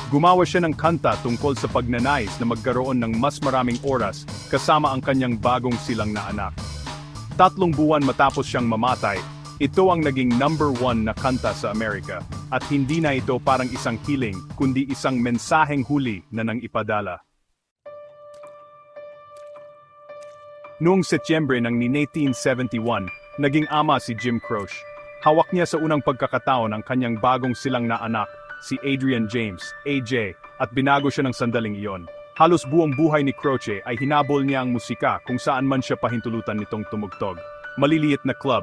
Gumawa siya ng kanta tungkol sa pagnanais na magkaroon ng mas maraming oras kasama ang kanyang bagong silang na anak. 3 buwan matapos siyang mamatay, ito ang naging #1 na kanta sa Amerika, at hindi na ito parang isang hiling, kundi isang mensaheng huli na nang ipadala. Noong Setyembre ng 1971, naging ama si Jim Croce. Hawak niya sa unang pagkakataon ang kanyang bagong silang na anak, si Adrian James, AJ, at binago siya ng sandaling iyon. Halos buong buhay ni Croce ay hinabol niya ang musika kung saan man siya pahintulutan nitong tumugtog. Maliliit na club,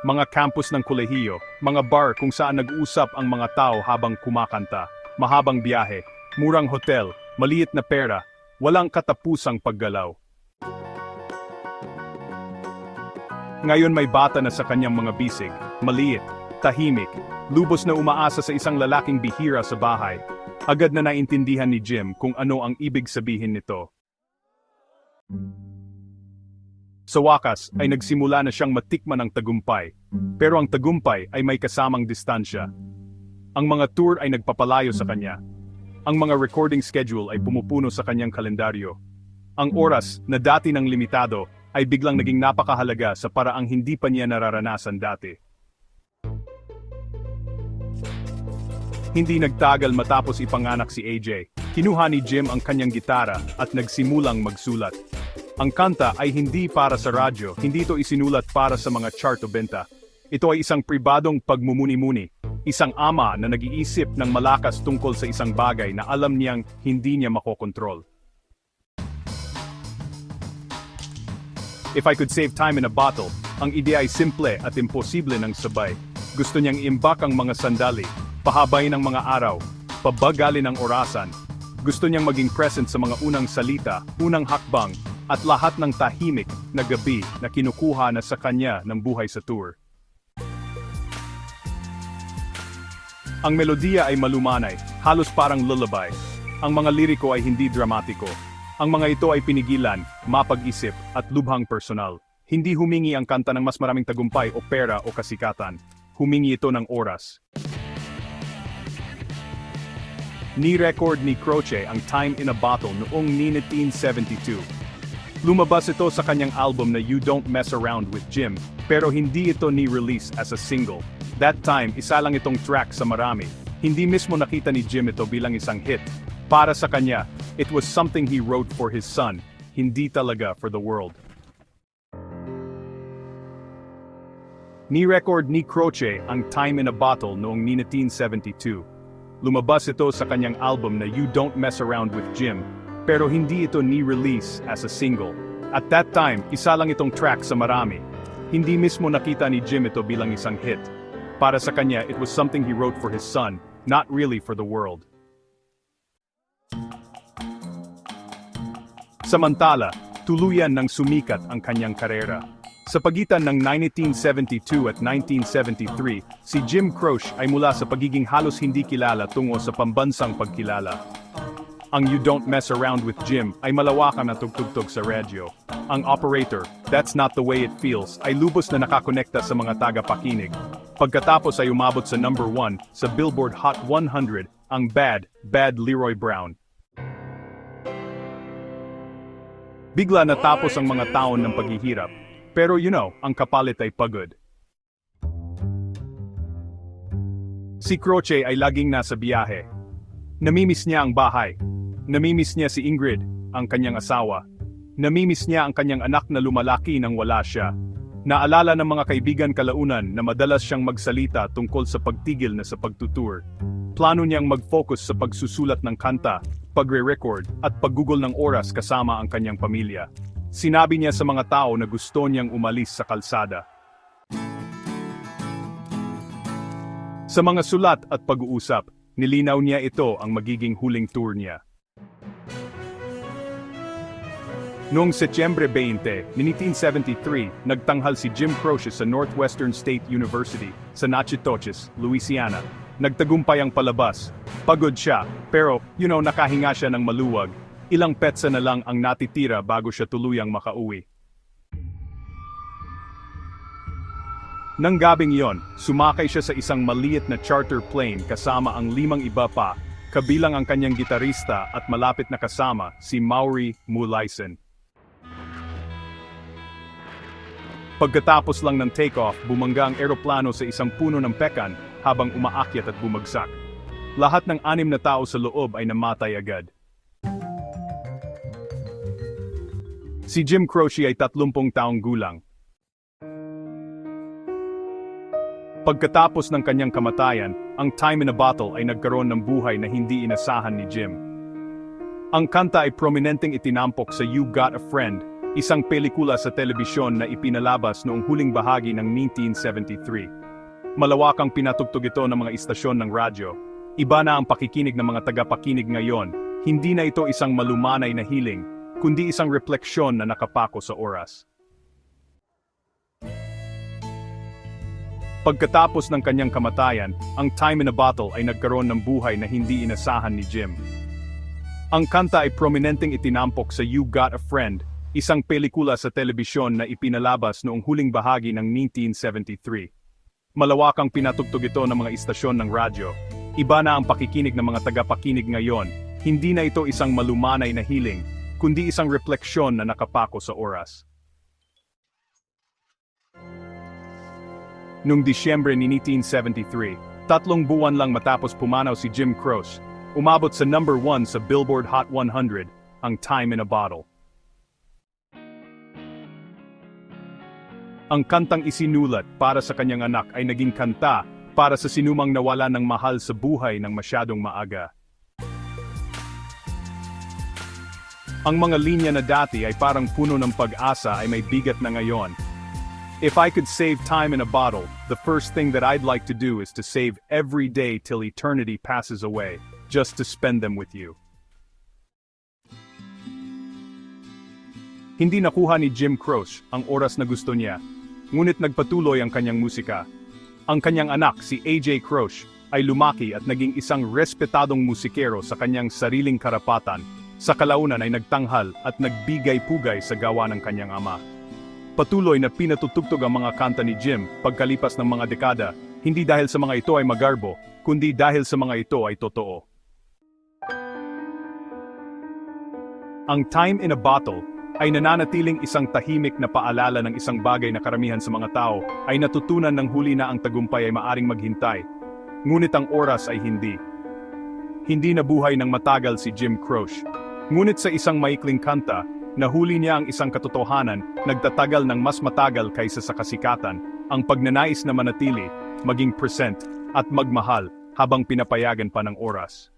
mga campus ng kolehiyo, mga bar kung saan nag-uusap ang mga tao habang kumakanta, mahabang biyahe, murang hotel, maliit na pera, walang katapusang paggalaw. Ngayon may bata na sa kanyang mga bisig, maliit, tahimik, lubos na umaasa sa isang lalaking bihira sa bahay. Agad na naintindihan ni Jim kung ano ang ibig sabihin nito. Sa wakas ay nagsimula na siyang matikman ng tagumpay, pero ang tagumpay ay may kasamang distansya. Ang mga tour ay nagpapalayo sa kanya. Ang mga recording schedule ay pumupuno sa kanyang kalendaryo. Ang oras na dati ng limitado ay biglang naging napakahalaga sa paraang hindi pa niya nararanasan dati. Hindi nagtagal matapos ipanganak si AJ, kinuha ni Jim ang kanyang gitara at nagsimulang magsulat. Ang kanta ay hindi para sa radyo, hindi ito isinulat para sa mga chart o benta. Ito ay isang pribadong pagmumuni-muni, isang ama na nag-iisip ng malakas tungkol sa isang bagay na alam niyang hindi niya makokontrol. If I could save time in a bottle, ang ideya ay simple at imposible ng sabay. Gusto niyang imbak ang mga sandali, pahabay ng mga araw, pabagalin ang orasan. Gusto niyang maging present sa mga unang salita, unang hakbang, at lahat ng tahimik na gabi na kinukuha na sa kanya ng buhay sa tour. Ang melodiya ay malumanay, halos parang lullaby. Ang mga liriko ay hindi dramatiko. Ang mga ito ay pinigilan, mapag-isip, at lubhang personal. Hindi humingi ang kanta ng mas maraming tagumpay o pera o kasikatan. Humingi ito ng oras. Ni-record ni Croce ang Time in a Bottle noong 1972. Lumabas ito sa kanyang album na You Don't Mess Around with Jim, pero hindi ito ni-release as a single. That time, isa lang itong track sa marami. Hindi mismo nakita ni Jim ito bilang isang hit. Para sa kanya, it was something he wrote for his son, hindi talaga for the world. Ni-record ni Croce ang Time in a Bottle noong 1972. Lumabas ito sa kanyang album na You Don't Mess Around with Jim, pero hindi ito ni-release as a single. At that time, isa lang itong track sa marami. Hindi mismo nakita ni Jim ito bilang isang hit. Para sa kanya, it was something he wrote for his son, not really for the world. Samantala, tuluyan ng sumikat ang kanyang karera. Sa pagitan ng 1972 at 1973, si Jim Croce ay mula sa pagiging halos hindi kilala tungo sa pambansang pagkilala. Ang You Don't Mess Around with Jim ay malawakan na tugtugtog sa radyo. Ang Operator, That's Not the Way It Feels, ay lubos na nakakonekta sa mga tagapakinig. Pagkatapos ay umabot sa #1 sa Billboard Hot 100, ang Bad, Bad Leroy Brown. Bigla natapos ang mga taon ng paghihirap. Pero ang kapalit ay pagod. Si Croce ay laging nasa biyahe. Namimiss niya ang bahay. Namimiss niya si Ingrid, ang kanyang asawa. Namimiss niya ang kanyang anak na lumalaki nang wala siya. Naalala ng mga kaibigan kalaunan na madalas siyang magsalita tungkol sa pagtigil na sa pagtutour. Plano niyang mag-focus sa pagsusulat ng kanta, pagre-record, at paggugol ng oras kasama ang kanyang pamilya. Sinabi niya sa mga tao na gusto niyang umalis sa kalsada. Sa mga sulat at pag-uusap, nilinaw niya ito ang magiging huling tour niya. Noong Setyembre 20, 1973, nagtanghal si Jim Croce sa Northwestern State University sa Natchitoches, Louisiana. Nagtagumpay ang palabas. Pagod siya, pero nakahinga siya ng maluwag. Ilang petsa na lang ang natitira bago siya tuluyang makauwi. Nang gabing yon, sumakay siya sa isang maliit na charter plane kasama ang 5 iba pa, kabilang ang kanyang gitarista at malapit na kasama, si Maury Mulaisen. Pagkatapos lang ng takeoff, bumangga ang eroplano sa isang puno ng pekan habang umaakyat at bumagsak. Lahat ng 6 na tao sa loob ay namatay agad. Si Jim Croce ay 30 taong gulang. Pagkatapos ng kanyang kamatayan, ang Time in a Bottle ay nagkaroon ng buhay na hindi inasahan ni Jim. Ang kanta ay prominenteng itinampok sa You Got a Friend, isang pelikula sa telebisyon na ipinalabas noong huling bahagi ng 1973. Malawakang pinatugtog ito ng mga istasyon ng radyo. Iba na ang pakikinig ng mga tagapakinig ngayon, hindi na ito isang malumanay na hiling, kundi isang refleksyon na nakapako sa oras. Pagkatapos ng kanyang kamatayan, ang Time in a Bottle ay nagkaroon ng buhay na hindi inasahan ni Jim. Ang kanta ay prominenteng itinampok sa You Got a Friend, isang pelikula sa telebisyon na ipinalabas noong huling bahagi ng 1973. Malawakang pinatugtog ito ng mga istasyon ng radyo. Iba na ang pakikinig ng mga tagapakinig ngayon, hindi na ito isang malumanay na hiling, kundi isang refleksyon na nakapako sa oras. Noong Disyembre ni 1973, 3 buwan lang matapos pumanaw si Jim Croce, umabot sa number 1 sa Billboard Hot 100, ang Time in a Bottle. Ang kantang isinulat para sa kanyang anak ay naging kanta para sa sinumang nawala ng mahal sa buhay ng masyadong maaga. Ang mga linya na dati ay parang puno ng pag-asa ay may bigat na ngayon. If I could save time in a bottle, the first thing that I'd like to do is to save every day till eternity passes away, just to spend them with you. Hindi nakuha ni Jim Croce ang oras na gusto niya, ngunit nagpatuloy ang kanyang musika. Ang kanyang anak, si AJ Croce, ay lumaki at naging isang respetadong musikero sa kanyang sariling karapatan. Sa kalaunan ay nagtanghal at nagbigay-pugay sa gawa ng kanyang ama. Patuloy na pinatutugtog ang mga kanta ni Jim pagkalipas ng mga dekada, hindi dahil sa mga ito ay magarbo, kundi dahil sa mga ito ay totoo. Ang Time in a Bottle ay nananatiling isang tahimik na paalala ng isang bagay na karamihan sa mga tao ay natutunan ng huli na ang tagumpay ay maaring maghintay. Ngunit ang oras ay hindi. Hindi nabuhay ng matagal si Jim Croce. Ngunit sa isang maikling kanta, nahuli niya ang isang katotohanan, nagtatagal ng mas matagal kaysa sa kasikatan, ang pagnanais na manatili, maging present, at magmahal habang pinapayagan pa ng oras.